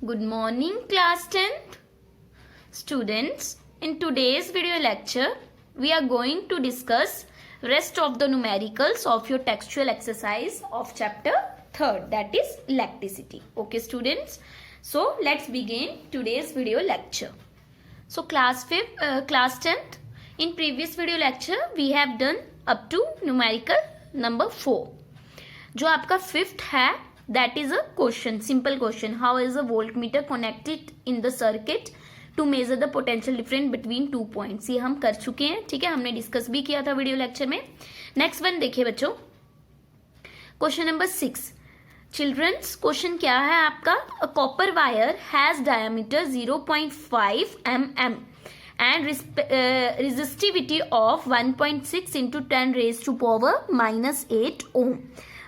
Good morning, class 10th. Students, in today's video lecture, we are going to discuss rest of the numericals of your textual exercise of chapter 3rd, that is lacticity. Okay, students. So, let's begin today's video lecture. So, class 10th, in previous video lecture, we have done up to numerical number 4. जो आपका 5th है, that is a question, simple question. How is a voltmeter connected in the circuit to measure the potential difference between 2 points? ये हम कर चुके हैं, ठीक है, हमने डिस्कस भी किया था वीडियो लेक्चर में. नेक्स्ट वन देखिए बच्चों, क्वेश्चन नंबर 6. चिल्ड्रंस, क्वेश्चन क्या है आपका? A copper wire has diameter 0.5 mm and resistivity of 1.6 into 10 raised to power minus 8 ohm.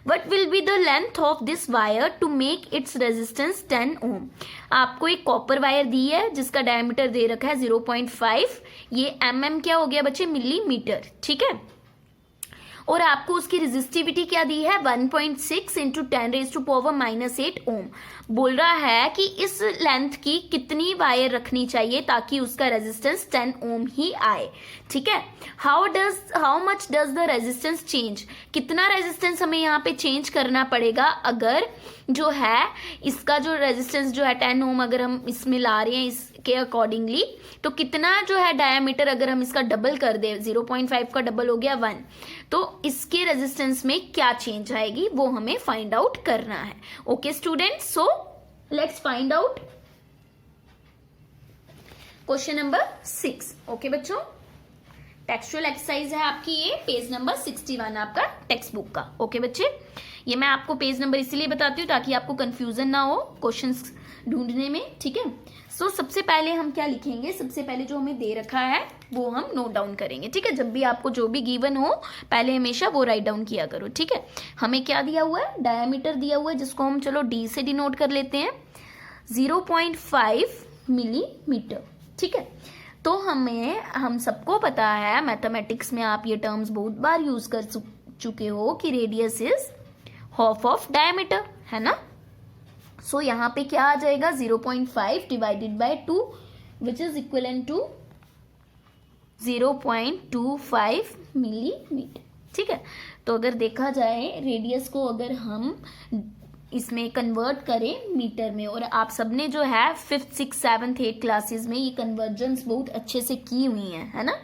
What will be the length of this wire to make its resistance 10 ohm? आपको एक copper wire दी है जिसका diameter दे रखा है 0.5. ये mm क्या हो गया बच्चे? मिलीमीटर, ठीक है. और आपको उसकी रेजिस्टिविटी क्या दी है? 1.6 into 10 raise to power minus 8 ohm. बोल रहा है कि इस लेंथ की कितनी वायर रखनी चाहिए ताकि उसका रेजिस्टेंस 10 ओम ही आए, ठीक है. How much does the resistance change? कितना रेजिस्टेंस हमें यहाँ पे चेंज करना पड़ेगा अगर जो है इसका जो रेजिस्टेंस जो है 10 ओम अगर हम इसमें ला रहे हैं इसके अकॉर्डिंगली, तो कितना जो है डायमीटर अगर हम इसका डबल कर दे, 0.5 का डबल हो गया 1, तो इसके रेजिस्टेंस में क्या चेंज आएगी वो हमें फाइंड आउट करना है. Okay students, so let's find out question number 6. Okay बच्चों, टेक्सचुअल एक्सरसाइज है आपकी, ये पेज नंबर 61 आपका टेक्स्ट बुक का. ओके बच्चे, ये मैं आपको पेज नंबर इसीलिए बताती हूँ ताकि आपको कंफ्यूजन ना हो क्वेश्चंस ढूंढने में, ठीक है. सो सबसे पहले हम क्या लिखेंगे? सबसे पहले जो हमें दे रखा है वो हम नोट डाउन करेंगे, ठीक है. जब भी आपको जो भी गिवन हो पहले हमेशा वो राइट डाउन किया करो, ठीक है. हमें क्या दिया हुआ है? डायमीटर दिया हुआ है जिसको हम चलो डी से डिनोट कर लेते हैं, 0.5 मिलीमीटर, ठीक है. तो हम सबको पता है, मैथमेटिक्स में आप ये टर्म्स बहुत बार यूज कर चुके हो कि radius is half of diameter, है ना. सो यहाँ पे क्या आ जाएगा? 0.5 divided by 2 which is equivalent to 0.25 millimetre, ठीक है. तो अगर देखा जाए रेडियस को अगर हम इसमें कन्वर्ट करें मीटर में, और आप सबने जो है 5th 6th 7th 8th classes में ये कन्वर्जन्स बहुत अच्छे से की हुई हैं, है ना.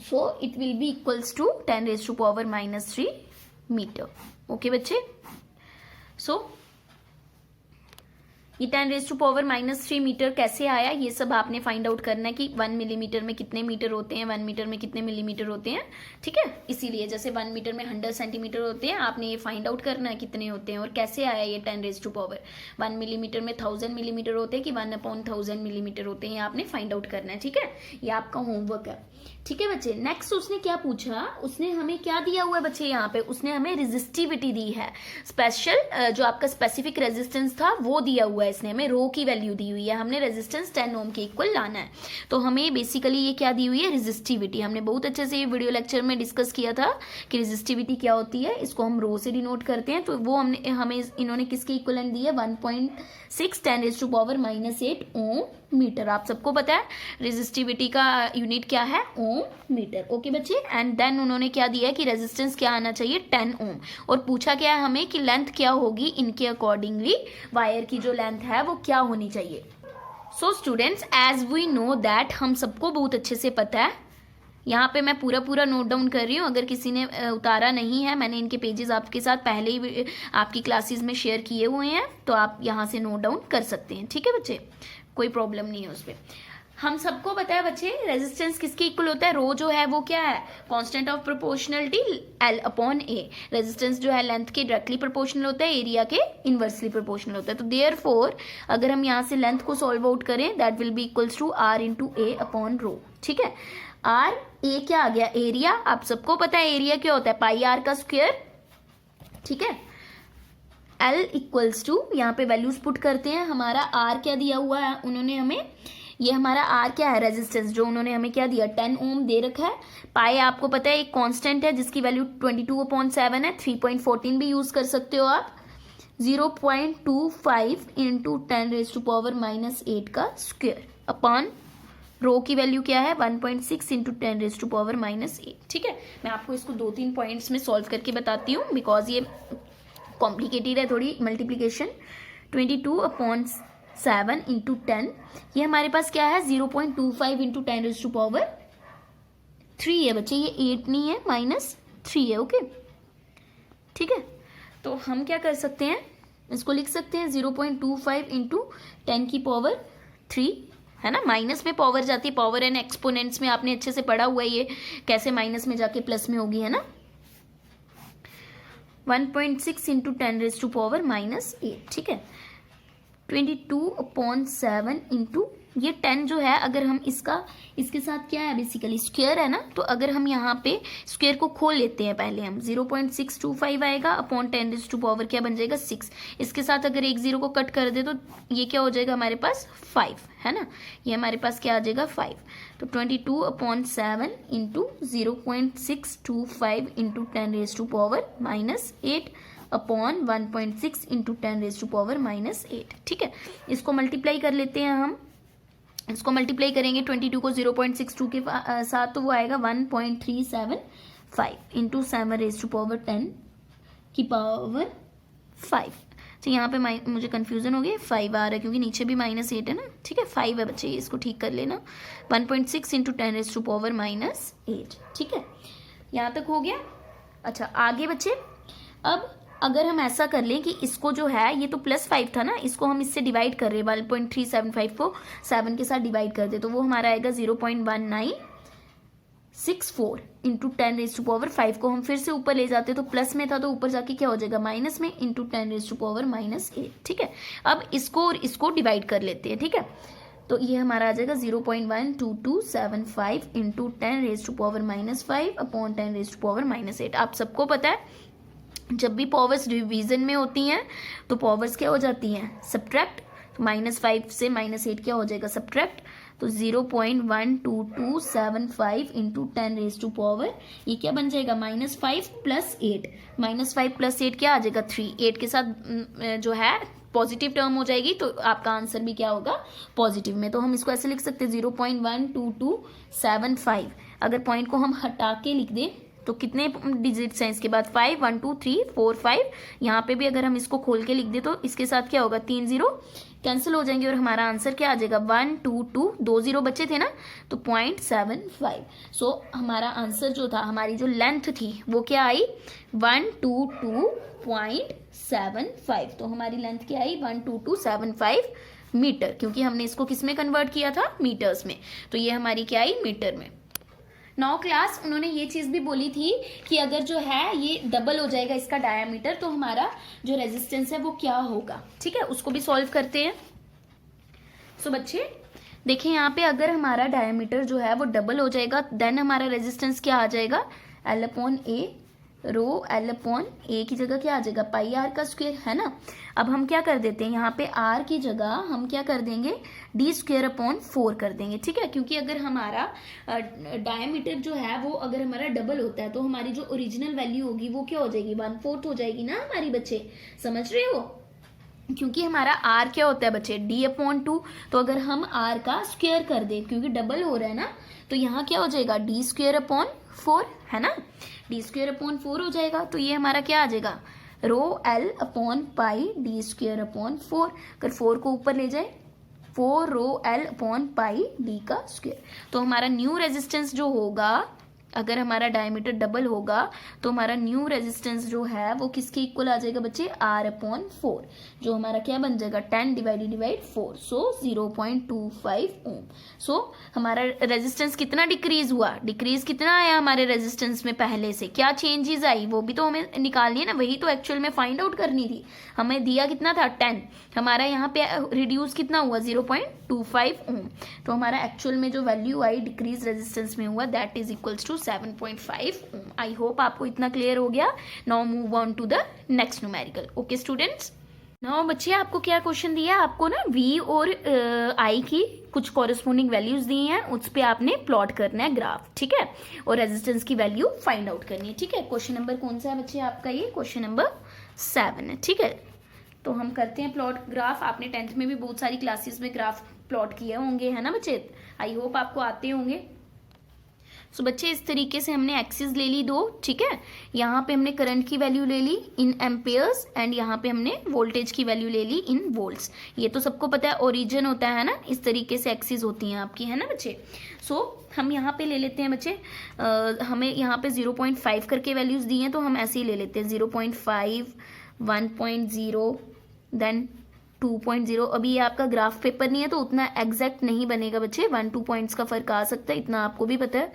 So it will be equals to 10 raise to power minus 3 metre. Okay बच्चे, सो ये 10 raise to power minus 3 metre कैसे आया ये सब आपने फाइंड आउट करना है कि 1 मिलीमीटर में कितने मीटर होते हैं, 1 मीटर में कितने मिलीमीटर होते हैं, ठीक है. इसीलिए जैसे 1 मीटर में 100 सेंटीमीटर होते हैं, आपने ये फाइंड आउट करना है कितने होते हैं और कैसे आया ये 10 रेज टू पावर. 1 मिलीमीटर में 1000 मिलीमीटर होते हैं कि 1/1000 मिलीमीटर होते हैं, आपने फाइंड आउट करना है, ठीक है. ये आपका होमवर्क है, ठीक है बच्चे. नेक्स्ट उसने क्या पूछा? उसने हमें क्या दिया हुआ है बच्चे? यहाँ पे उसने हमें रेजिस्टिविटी दी है, स्पेशल जो आपका स्पेसिफिक रेजिस्टेंस था वो दिया हुआ है. इसने हमें रो की वैल्यू दी हुई है, हमने रेजिस्टेंस 10 ओम के इक्वल लाना है. तो हमें बेसिकली ये क्या दी हुई है? रेजिस्टिविटी. हमने बहुत अच्छे से ये वीडियो लेक्चर में डिस्कस किया था कि रेजिस्टिविटी क्या होती है. इसको हम रो से डिनोट करते हैं, तो वो हमें इन्होंने किसके इक्वलेंट दी है? 1.6 10 raise to power minus 8 ohm metre. आप सबको पता है रेजिस्टिविटी का यूनिट क्या है? Ohm metre. ओके बच्चे, एंड देन उन्होंने क्या दिया है कि रेजिस्टेंस क्या आना चाहिए? 10 ओम. और पूछा क्या है हमें कि लेंथ क्या होगी इनके अकॉर्डिंगली, वायर की जो लेंथ है वो क्या होनी चाहिए. So students, as we know that, हम सबको बहुत अच्छे से पता है. यहाँ पे मैं पूरा नोट डाउन कर रही हूँ, अगर किसी ने उतारा नहीं है, मैंने इनके पेजेस आपके साथ पहले ही आपकी क्लासेस में शेयर किए हुए हैं, तो आप यहाँ से नोट डाउन कर सकते हैं, ठीक है बच्चे, कोई प्रॉब्लम नहीं है उस पर. हम सबको पता है बच्चे रेजिस्टेंस किसके इक्वल होता है? रो जो है वो क्या है? Constant of proportionality L/A. Resistance जो है लेंथ के डायरेक्टली प्रोपोर्शनल होता है, एरिया के इनवर्सली प्रोपोर्शनल होता है. तो देयरफॉर अगर हम यहाँ से लेंथ को सॉल्व आउट करें, that will be equals to R into A/रो, ठीक है. R A क्या आ गया? एरिया. आप सबको पता है एरिया क्या होता है? पाई R का स्क्वायर, ठीक है. L इक्वल्स टू, यहाँ पे वैल्यूज पुट करते हैं. हमारा R क्या दिया हुआ है उन्होंने हमें? ये हमारा आर क्या है? रेजिस्टेंस, जो उन्होंने हमें क्या दिया? 10 ओम दे रखा है. पाई आपको पता है एक कांस्टेंट है जिसकी वैल्यू 22/7 है, 3.14 भी यूज कर सकते हो आप. 0.25 इंटू 10⁻⁻8 का स्क्वायर अपॉन रो की वैल्यू क्या है 1.6 इंटू 10⁻⁻8। ठीक है, मैं आपको इसको 2-3 पॉइंट्स में सॉल्व करके बताती हूँ बिकॉज ये कॉम्प्लिकेटेड है थोड़ी। मल्टीप्लीकेशन 22/7 इंटू 10, ये हमारे पास क्या है 0.25 इंटू 10⁻3 है बच्चे, ये 8 नहीं है -3 है। ओके ठीक है, तो हम क्या कर सकते हैं, इसको लिख सकते हैं 0.25 इंटू 10⁻3 है ना। माइनस में पावर जाती है, पावर एंड एक्सपोनेंट्स में आपने अच्छे से पढ़ा हुआ है ये कैसे माइनस में जाके प्लस में होगी, है ना। 1.6 इंटू 10⁻⁻8। ठीक है, 22/7 इंटू ये 10 जो है, अगर हम इसके साथ क्या है बेसिकली स्क्वायर है ना, तो अगर हम यहाँ पे स्क्वायर को खोल लेते हैं पहले हम 0.625 आएगा अपॉन 10⁻⁴ क्या बन जाएगा 6। इसके साथ अगर एक 0 को कट कर दे तो ये क्या हो जाएगा हमारे पास 5 है ना, ये हमारे पास क्या आ जाएगा 5। तो 22/7 इंटू 0.625 इंटू 10⁻⁻8 अपॉन 1.6 इंटू 10⁻⁻8। ठीक है, इसको मल्टीप्लाई कर लेते हैं हम। इसको मल्टीप्लाई करेंगे 22 को 0.62 के साथ, तो वो आएगा 1.375 इंटू 7⁻10⁵। तो यहाँ पे मुझे कंफ्यूजन हो गई, 5 आ रहा है क्योंकि नीचे भी -8 है ना। ठीक है, 5 है बच्चे, इसको ठीक कर लेना। 1.6 इंटू 10⁻⁻8। ठीक है, यहाँ तक हो गया। अच्छा आगे बच्चे, अब अगर हम ऐसा कर लें कि इसको जो है, ये तो +5 था ना, इसको हम इससे डिवाइड कर रहे हैं 1.375 को 7 के साथ डिवाइड कर दे तो वो हमारा आएगा 0.1964 इंटू 10⁻5 को हम फिर से ऊपर ले जाते तो प्लस में था तो ऊपर जाके क्या हो जाएगा माइनस में इंटू 10⁻⁻8। ठीक है, अब इसको और इसको डिवाइड कर लेते हैं। ठीक है, तो ये हमारा आ जाएगा 0.12275 इंटू 10⁻5 अपॉन 10⁻8। आप सबको पता है जब भी पावर्स डिवीजन में होती हैं तो पावर्स क्या हो जाती हैं सब्ट्रैक्ट, तो -5 से -8 क्या हो जाएगा सब्ट्रैक्ट, तो 0.12275 इंटू 10⁻, ये क्या बन जाएगा -5 + 8, -5 + 8 क्या आ जाएगा 3, 8 के साथ जो है पॉजिटिव टर्म हो जाएगी तो आपका आंसर भी क्या होगा पॉजिटिव में। तो हम इसको ऐसे लिख सकते हैं 0.12275, अगर पॉइंट को हम हटा के लिख दें तो कितने डिजिट्स हैं इसके बाद 5, 1 2 3 4 5। यहाँ पे भी अगर हम इसको खोल के लिख दे तो इसके साथ क्या होगा 3 0 कैंसिल हो जाएंगे और हमारा आंसर क्या आ जाएगा 122, 2 0 बचे थे ना तो 0.75। सो हमारा आंसर जो था, हमारी जो लेंथ थी वो क्या आई 122.75। तो हमारी लेंथ क्या आई 12275 मीटर, क्योंकि हमने इसको किस में कन्वर्ट किया था मीटर्स में, तो ये हमारी क्या आई मीटर में। 9 क्लास उन्होंने ये चीज़ भी बोली थी कि अगर जो है ये डबल हो जाएगा इसका डायामीटर तो हमारा जो रेजिस्टेंस है वो क्या होगा। ठीक है, उसको भी सॉल्व करते हैं। सो बच्चे देखिए यहाँ पे अगर हमारा डायामीटर जो है वो डबल हो जाएगा देन हमारा रेजिस्टेंस क्या आ जाएगा L/A, रो L/A की जगह क्या आ जाएगा πr का स्क्वायर है ना। अब हम क्या कर देते हैं यहाँ पे r की जगह हम क्या कर देंगे d²/4 कर देंगे। ठीक है, क्योंकि अगर हमारा डायमीटर जो है वो अगर हमारा डबल होता है तो हमारी जो ओरिजिनल वैल्यू होगी वो क्या हो जाएगी 1/4 हो जाएगी ना हमारी, बच्चे समझ रहे हो, क्योंकि हमारा r क्या होता है बच्चे d/2। तो अगर हम r का स्क्वायर कर दें क्योंकि डबल हो रहा है ना तो यहाँ क्या हो जाएगा d²/4 है ना, d²/4 हो जाएगा। तो ये हमारा क्या आ जाएगा रो L/π d²/4। अगर 4 को ऊपर ले जाए 4 रो L/π d का स्क्वायर। तो हमारा न्यू रेजिस्टेंस जो होगा, अगर हमारा डायमीटर डबल होगा तो हमारा न्यू रेजिस्टेंस जो है वो किसके इक्वल आ जाएगा बच्चे R/4, जो हमारा क्या बन जाएगा 10 / 4, सो 0.25 ओम। सो हमारा रेजिस्टेंस कितना डिक्रीज हुआ, डिक्रीज कितना आया हमारे रेजिस्टेंस में, पहले से क्या चेंजेस आई वो भी तो हमें निकालनी है ना, वही तो एक्चुअल में फाइंड आउट करनी थी। हमें दिया कितना था 10, हमारा यहाँ पे रिड्यूस कितना हुआ 0.25 ओम। तो हमारा एक्चुअल में जो वैल्यू आई डिक्रीज रेजिस्टेंस में हुआ that is equals to 7.5 ohm. I hope आपको इतना क्लियर हो गया। Now move on to the next numerical. Okay students, now बच्चे आपको क्या क्वेश्चन दिया, आपको ना V और I की कुछ कॉरेस्पॉन्डिंग वैल्यूज दी हैं, उस पे आपने प्लॉट करना है ग्राफ। ठीक है, और रेजिस्टेंस की वैल्यू फाइंड आउट करनी है। ठीक है, क्वेश्चन नंबर कौन सा है बच्चे आपका, ये क्वेश्चन नंबर 7 है। ठीक है, तो हम करते हैं प्लॉट ग्राफ। आपने 10th में भी बहुत सारी क्लासेस में ग्राफ प्लॉट किए होंगे, है ना बच्चे, आई होप आपको आते होंगे। सो बच्चे इस तरीके से हमने एक्सिस ले ली 2, ठीक है। यहाँ पे हमने करंट की वैल्यू ले ली इन एम्पेयर्स एंड यहाँ पे हमने वोल्टेज की वैल्यू ले ली इन वोल्ट्स। ये तो सबको पता है, ओरिजिन होता है ना, इस तरीके से एक्सिस होती हैं आपकी, है ना बच्चे। सो हम यहाँ पे ले लेते हैं बच्चे, हमें यहाँ पे 0.5 करके वैल्यूज दी हैं, तो हम ऐसे ही ले लेते हैं 0.5, 1.0 देन 2.0। अभी ये आपका ग्राफ पेपर नहीं है तो उतना एग्जैक्ट नहीं बनेगा बच्चे, 1-2 पॉइंट्स का फर्क आ सकता है, इतना आपको भी पता है।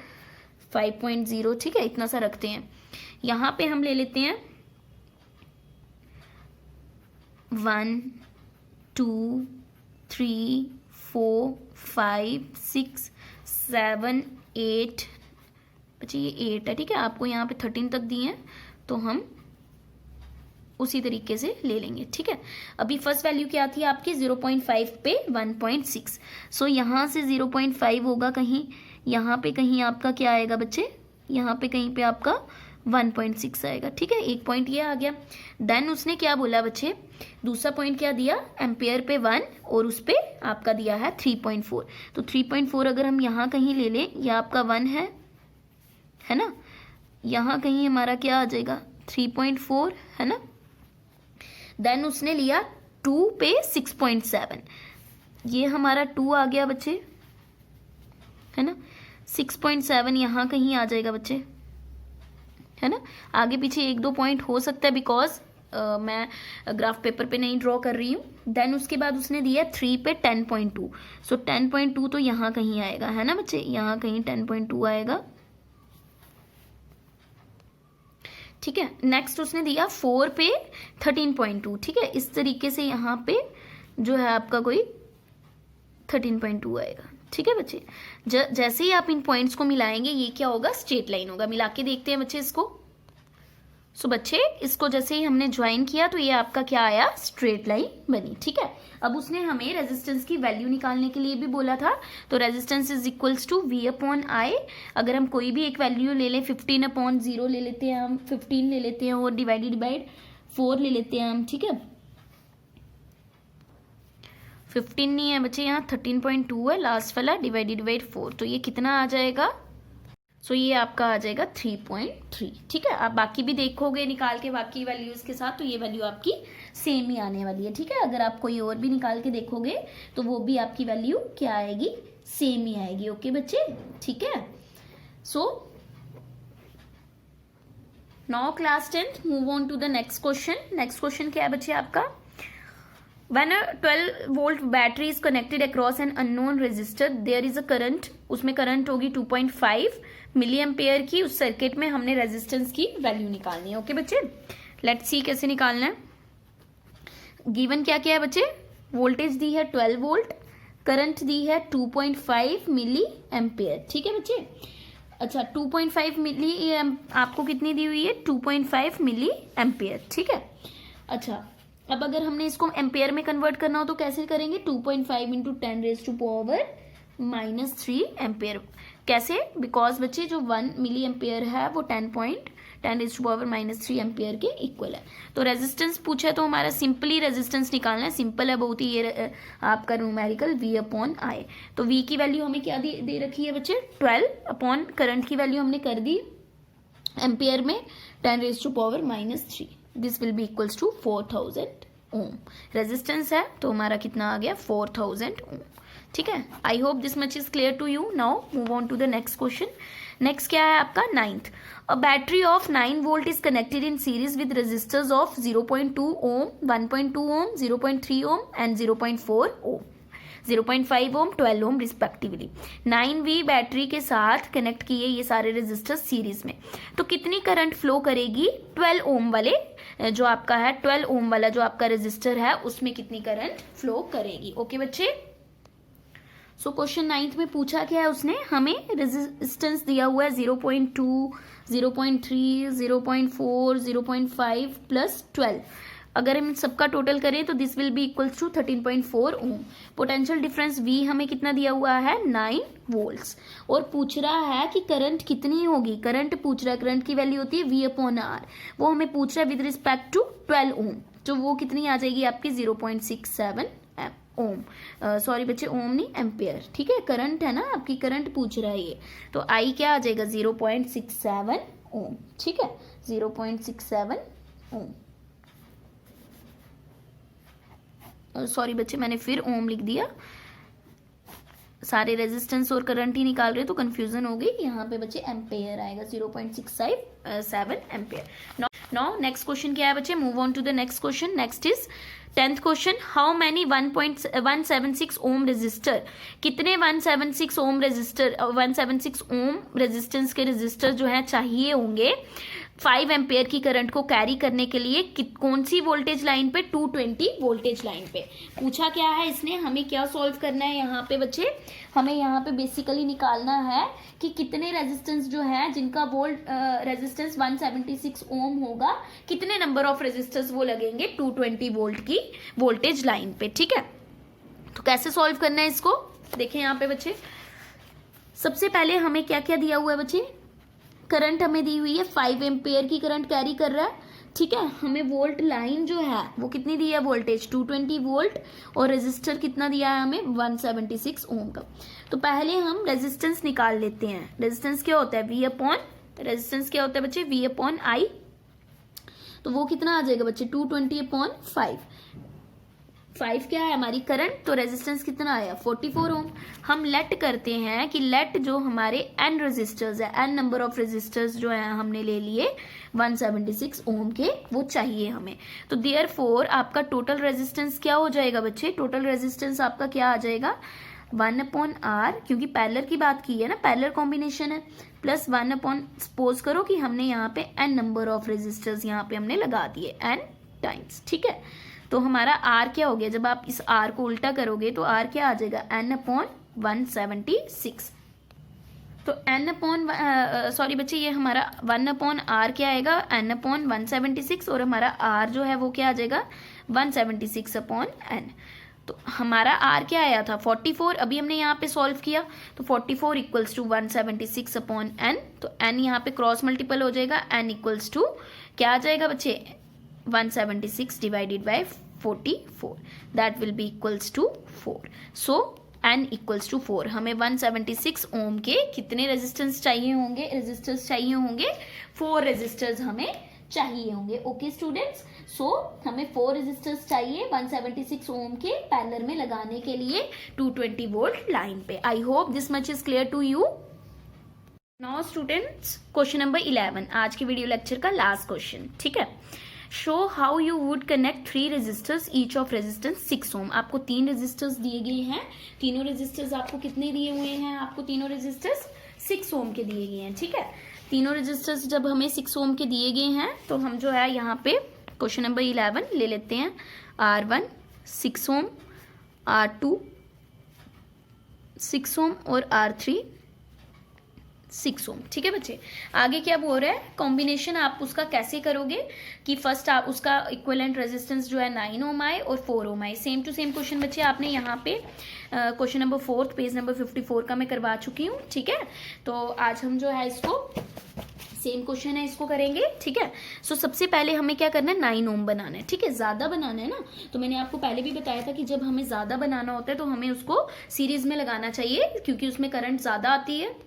5.0, ठीक है, इतना सा रखते हैं। यहाँ पे हम ले लेते हैं 1, 2, 3, 4, 5, 6, 7, 8। बच्चे ये 8 है, ठीक है, आपको यहाँ पे 13 तक दिए हैं तो हम उसी तरीके से ले लेंगे, ठीक है। अभी फर्स्ट वैल्यू क्या थी आपकी 0.5 पे 1.6। सो यहाँ से 0.5 होगा कहीं, यहाँ पे कहीं आपका क्या आएगा बच्चे, यहाँ पे कहीं पे आपका 1.6 आएगा, ठीक है। एक पॉइंट ये आ गया। देन उसने क्या बोला बच्चे, दूसरा पॉइंट क्या दिया, एम्पेयर पे 1 और उस पे आपका दिया है 3.4। तो 3.4 अगर हम यहाँ कहीं ले लें, यह आपका 1 है ना, यहाँ कहीं हमारा क्या आ जाएगा 3.4, है ना। देन उसने लिया 2 पे 6.7, ये हमारा 2 आ गया बच्चे, है ना। 6.7 यहाँ कहीं आ जाएगा बच्चे, है ना। आगे पीछे 1-2 पॉइंट हो सकता है बिकॉज मैं ग्राफ पेपर पे नहीं ड्रॉ कर रही हूँ। देन उसके बाद उसने दिया 3 पे 10.2। सो 10.2 तो यहाँ कहीं आएगा, है ना बच्चे, यहाँ कहीं 10.2 आएगा, ठीक है। नेक्स्ट उसने दिया 4 पे 13.2, ठीक है। इस तरीके से यहाँ पे जो है आपका कोई 13.2 आएगा, ठीक है बच्चे। जैसे ही आप इन पॉइंट्स को मिलाएंगे ये क्या होगा, स्ट्रेट लाइन होगा। मिला के देखते हैं बच्चे इसको। सो बच्चे इसको जैसे ही हमने ज्वाइन किया तो ये आपका क्या आया, स्ट्रेट लाइन बनी, ठीक है। अब उसने हमें रेजिस्टेंस की वैल्यू निकालने के लिए भी बोला था, तो resistance is equals to V/I। अगर हम कोई भी एक वैल्यू ले लें, 15/0 ले लेते हैं हम, 15 ले लेते हैं और डिवाइड 4 ले लेते हैं हम, ठीक है। 15 नहीं है बच्चे, यहाँ 13.2 है लास्ट वाला, डिवाइड 4, तो ये कितना आ जाएगा, सो ये आपका आ जाएगा 3.3, ठीक है। आप बाकी भी देखोगे निकाल के बाकी वैल्यूज के साथ, तो ये वैल्यू आपकी सेम ही आने वाली है, ठीक है। अगर आप कोई और भी निकाल के देखोगे तो वो भी आपकी वैल्यू क्या आएगी, सेम ही आएगी, ओके बच्चे, ठीक है। So now class 10 move on to the next question. Next question क्या है बच्चे आपका, When a 12 volt battery is connected across an unknown resistor, there is a current, उसमें करंट होगी 2.5 मिली एम्पेयर की। उस सर्किट में हमने रेजिस्टेंस की वैल्यू निकालनी है, ओके बच्चे। लेट्स सी कैसे निकालना है। गिवन क्या क्या है बच्चे, वोल्टेज दी है 12 वोल्ट, करंट दी है 2.5 मिली एम्पेयर, ठीक है बच्चे। अच्छा 2.5 मिली आपको कितनी दी हुई है, 2.5 मिली एम्पेयर, ठीक है। अच्छा अब अगर हमने इसको एम्पेयर में कन्वर्ट करना हो तो कैसे करेंगे, 2.5 इंटू 10⁻³ एम्पेयर। कैसे, बिकॉज बच्चे जो 1 मिली एम्पेयर है वो 10⁻³ एम्पेयर के इक्वल है। तो रेजिस्टेंस पूछा है तो हमारा सिंपली रेजिस्टेंस निकालना है, सिंपल है बहुत ही, ये आपका न्यूमेरिकल V/I। तो V की वैल्यू हमें क्या दे रखी है बच्चे, 12 करंट की वैल्यू हमने कर दी एम्पेयर में 10⁻³ this will be equals to 4000 ohm. Resistance है तो हमारा कितना आ गया, 4000 ओम, ठीक है। I hope this much is clear to you. Now move on to the next question. Next क्या है आपका 9th। A battery of 9 volt is connected in series with resistors of 0.2 ohm, 1.2 ohm, 0.3 ohm and 0.4 ohm, 0.5 ohm, 12 ohm respectively. 9V battery के साथ connect किए ये सारे resistors series में, तो कितनी करंट फ्लो करेगी 12 ओम वाले जो आपका है, 12 ओम वाला जो आपका रेजिस्टर है उसमें कितनी करंट फ्लो करेगी, ओके बच्चे। सो क्वेश्चन 9th में पूछा क्या है उसने, हमें रेजिस्टेंस दिया हुआ है 0.2, 0.3, 0.4, 0.5 प्लस 12। अगर हम सबका टोटल करें तो this will be equals to 13.4 ohm. Potential difference V हमें कितना दिया हुआ है 9 वोल्ट्स, और पूछ रहा है कि करंट कितनी होगी, करंट पूछ रहा है, करंट की वैल्यू होती है V/R, वो हमें पूछ रहा है विद रिस्पेक्ट टू 12 ओम। तो वो कितनी आ जाएगी आपकी 0.67 ओम, सॉरी बच्चे ओम नहीं एम्पेयर, ठीक है, करंट है ना आपकी, करंट पूछ रहा है ये, तो आई क्या आ जाएगा 0.67 ओम, ठीक है, 0.67 ओम, सॉरी बच्चे मैंने फिर ओम लिख दिया, सारे रेजिस्टेंस और करंट ही निकाल रहे तो कंफ्यूजन हो गई, यहाँ पे बच्चे एम्पेयर आएगा 0.67 एम्पेयर। नाउ नेक्स्ट क्वेश्चन क्या है बच्चे, move on to the next question. Next is 10th question, how many 1.176 ohm resistor, कितने 176 ओम रेजिस्टर 176 ओम रेजिस्टेंस के रेजिस्टर जो है चाहिए होंगे 5 एम्पेयर की करंट को कैरी करने के लिए, कौन सी वोल्टेज लाइन पे, 220 वोल्टेज लाइन पे। पूछा क्या है इसने, हमें क्या सॉल्व करना है यहाँ पे बच्चे, हमें यहाँ पे बेसिकली निकालना है कि कितने रेजिस्टेंस जो है जिनका वोल्ट रेजिस्टेंस 176 ओम होगा, कितने नंबर ऑफ रेजिस्टेंस वो लगेंगे 220 वोल्ट की वोल्टेज लाइन पे, ठीक है। तो कैसे सॉल्व करना है इसको, देखें यहाँ पे बच्चे, सबसे पहले हमें क्या क्या दिया हुआ है बच्चे, करंट हमें दी हुई है 5 एम्पेयर की करंट कैरी कर रहा है, ठीक है। हमें वोल्ट लाइन जो है वो कितनी दी है, वोल्टेज 220 वोल्ट, और रेजिस्टर कितना दिया है हमें 176 ओम का। तो पहले हम रेजिस्टेंस निकाल लेते हैं। रेजिस्टेंस क्या होता है, V अपॉन, रेजिस्टेंस क्या होता है बच्चे, V अपॉन I, तो वो कितना आ जाएगा बच्चे 220 अपॉन 5 क्या है हमारी करंट, तो रेजिस्टेंस कितना आया 44 ओम। हम लेट करते हैं कि लेट जो हमारे n रेजिस्टर्स है, n नंबर ऑफ रेजिस्टर्स जो है हमने ले लिए 176 ओम के, वो चाहिए हमें। तो देयरफॉर आपका टोटल रेजिस्टेंस क्या हो जाएगा बच्चे, टोटल रेजिस्टेंस आपका क्या आ जाएगा 1 अपॉन R, क्योंकि पैरेलल की बात की है ना, पैरेलल कॉम्बिनेशन है, प्लस 1 अपॉन, सपोज करो कि हमने यहाँ पे n नंबर ऑफ रेजिस्टर्स यहाँ पे हमने लगा दिए n टाइम्स, ठीक है। तो हमारा R क्या हो गया, जब आप इस R को उल्टा करोगे तो R क्या आ जाएगा n अपॉन 176। तो n अपॉन सॉरी बच्चे ये हमारा 1 अपॉन R क्या आएगा n अपॉन 176, और हमारा R जो है वो क्या आ जाएगा 176 अपॉन n। तो हमारा R क्या आया था 44, अभी हमने यहाँ पे सॉल्व किया, तो 44 इक्वल्स टू 176 अपॉन n, तो n यहाँ पे क्रॉस मल्टीपल हो जाएगा, n इक्वल्स टू क्या आ जाएगा बच्चे 176 divided by 44, that will be equals to 4. So n equals to 4. हमें 176 ओम के कितने रेजिस्टेंस चाहिए होंगे, रेजिस्टर्स चाहिए होंगे 4 रेजिस्टर्स हमें चाहिए होंगे। ओके स्टूडेंट्स, सो हमें 4 रेजिस्टर्स चाहिए 176 ओम के पैरेलल में लगाने के लिए 220 वोल्ट लाइन पे। I hope this much is clear to you. Now students question number 11, आज के वीडियो लेक्चर का लास्ट क्वेश्चन, ठीक है। Show how you would connect 3 resistors each of resistance 6 ohm. आपको 3 रेजिस्टर्स दिए गए हैं, तीनों रेजिस्टर्स आपको कितने दिए हुए हैं, आपको तीनों रेजिस्टर्स 6 ओम के दिए गए हैं, ठीक है। तीनों रेजिस्टर्स जब हमें 6 ओम के दिए गए हैं तो हम जो है यहाँ पे क्वेश्चन नंबर 11 ले लेते हैं। R1 6 ओम, R2 6 ओम और R3 6 ओम, ठीक है बच्चे। आगे क्या बोल रहा है, कॉम्बिनेशन आप उसका कैसे करोगे कि फर्स्ट आप उसका इक्विवेलेंट रेजिस्टेंस जो है 9 ओम आए और 4 ओम आए। सेम टू सेम क्वेश्चन बच्चे आपने यहाँ पे क्वेश्चन नंबर 4 पेज नंबर 54 का मैं करवा चुकी हूँ, ठीक है। तो आज हम जो है इसको सेम क्वेश्चन है इसको करेंगे, ठीक है। सो सबसे पहले हमें क्या करना है 9 ओम बनाना है, ठीक है। ज्यादा बनाना है ना, तो मैंने आपको पहले भी बताया था कि जब हमें ज्यादा बनाना होता है तो हमें उसको सीरीज में लगाना चाहिए क्योंकि उसमें करंट ज्यादा आती है।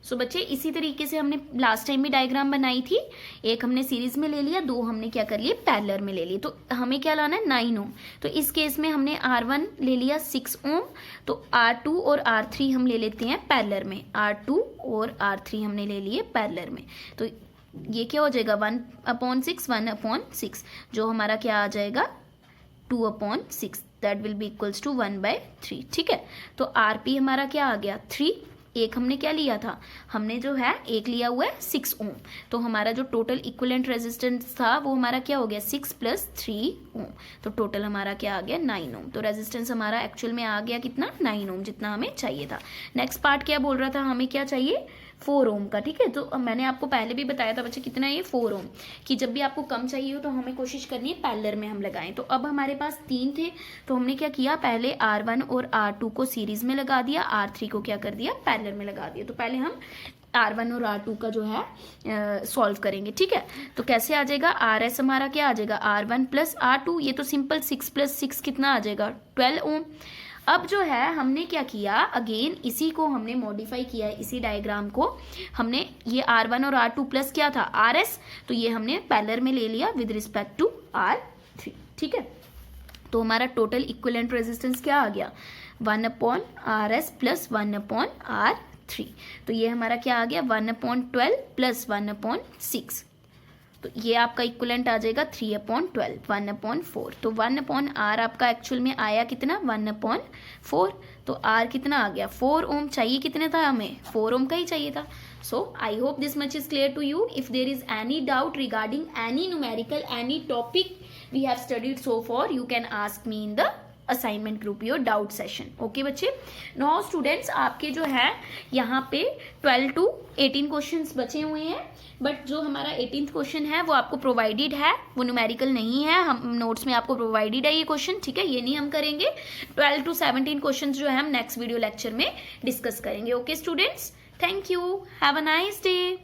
सो बच्चे इसी तरीके से हमने लास्ट टाइम भी डायग्राम बनाई थी, एक हमने सीरीज में ले लिया, 2 हमने क्या कर लिए पैरेलल में ले लिए। तो हमें क्या लाना है 9 ओम। तो इस केस में हमने R1 ले लिया 6 ओम, तो R2 और R3 हम ले लेते हैं पैरेलल में, R2 और R3 हमने ले लिए पैरेलल में। तो ये क्या हो जाएगा 1/6 1/6, जो हमारा क्या आ जाएगा 2/6, that will be equals to 1/3, ठीक है। तो RP हमारा क्या आ गया 3, एक हमने क्या लिया था, हमने जो है एक लिया हुआ है 6 ओम, तो हमारा जो टोटल इक्विवेलेंट रेजिस्टेंस था वो हमारा क्या हो गया 6 + 3 ओम, तो टोटल हमारा क्या आ गया 9 ओम। तो रेजिस्टेंस हमारा एक्चुअल में आ गया कितना 9 ओम, जितना हमें चाहिए था। नेक्स्ट पार्ट क्या बोल रहा था, हमें क्या चाहिए 4 ओम का, ठीक है। तो मैंने आपको पहले भी बताया था बच्चे कितना है ये 4 ओम, कि जब भी आपको कम चाहिए हो तो हमें कोशिश करनी है पैरेलल में हम लगाएं। तो अब हमारे पास 3 थे, तो हमने क्या किया, पहले R1 और R2 को सीरीज में लगा दिया, R3 को क्या कर दिया पैरेलल में लगा दिया। तो पहले हम R1 और R2 का जो है सॉल्व करेंगे, ठीक है। तो कैसे आ जाएगा, RS हमारा क्या आ जाएगा, R1 प्लस R2, ये तो सिंपल 6 प्लस 6 कितना आ जाएगा 12 ओम। अब जो है हमने क्या किया, अगेन इसी को हमने मॉडिफाई किया है, इसी डायग्राम को हमने, ये R1 और R2 प्लस क्या था RS, तो ये हमने पैरेलल में ले लिया विद रिस्पेक्ट टू R3, ठीक है। तो हमारा टोटल इक्विवेलेंट रेजिस्टेंस क्या आ गया, 1/RS प्लस 1/R3। तो ये हमारा क्या आ गया 1/12 प्लस 1/6, तो ये आपका इक्विवेलेंट आ जाएगा 3/12, 1/4। तो 1/R आपका एक्चुअल में आया कितना 1/4, तो R कितना आ गया 4 ओम। चाहिए कितने था हमें, 4 ओम का ही चाहिए था। So I hope this much is clear to you. If there is any doubt regarding any numerical, any topic we have studied so far, you can ask me in the assignment group, your doubt session. Okay बच्चे, now students आपके जो है यहाँ पे 12 to 18 questions बचे हुए हैं, but जो हमारा 18th क्वेश्चन है वो आपको प्रोवाइडेड है, वो न्यूमेरिकल नहीं है, हम नोट्स में आपको प्रोवाइडेड है ये क्वेश्चन, ठीक है। ये नहीं हम करेंगे, 12 to 17 क्वेश्चन जो है हम नेक्स्ट वीडियो लेक्चर में डिस्कस करेंगे। Okay students, thank you, have a nice day.